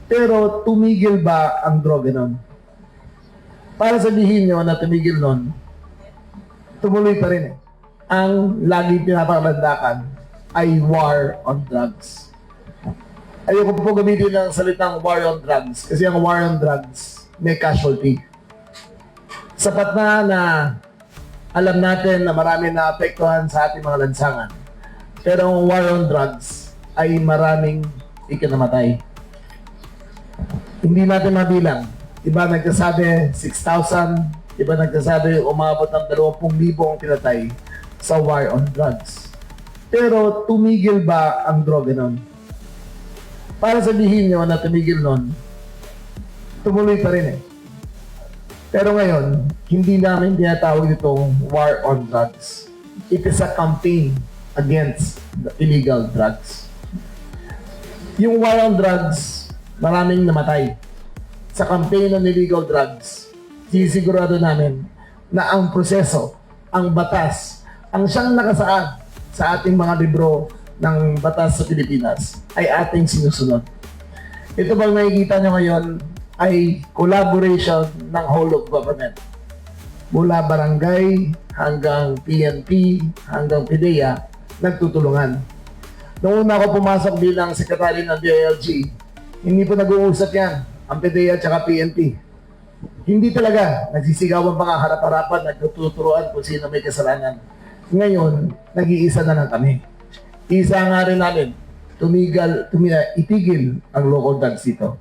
Pero tumigil ba ang droga nun? Para sabihin nyo na tumigil nun, tumuloy pa rin eh. Ang lagi pinapalandakan ay war on drugs. Ayoko po gamitin ng salitang war on drugs kasi ang war on drugs may casualty. Sapat na alam natin na marami na apektuhan sa ating mga lansangan. Pero ang war on drugs ay maraming ikinamatay. Hindi natin mabilang. Iba nagsasabi 6,000, iba nagsasabi umabot ng 20,000 ang pinatay sa war on drugs. Pero tumigil ba ang droga nun? Para sabihin nyo na tumigil nun, tumuloy pa rin eh. Pero ngayon, hindi namin tinatawag itong war on drugs. It is a campaign against the illegal drugs. Yung war on drugs, maraming namatay. Sa campaign ng illegal drugs, sisigurado namin na ang proseso, ang batas, ang siyang nakasaad sa ating mga libro ng batas sa Pilipinas ay ating sinusunod. Ito bang nakikita nyo ngayon ay collaboration ng whole of government. Mula barangay hanggang PNP, hanggang PDEA, nagtutulungan. Noong una ako pumasok bilang sekretary ng DILG, hindi po nag-uusap yan, ang PDEA at saka PNP. Hindi talaga, nagsisigawan pa nga harap-harapan, nagtuturuan kung sino may kasalanan. Ngayon, nag-iisa na lang kami. Isa nga rin namin, itigil ang local drugs dito.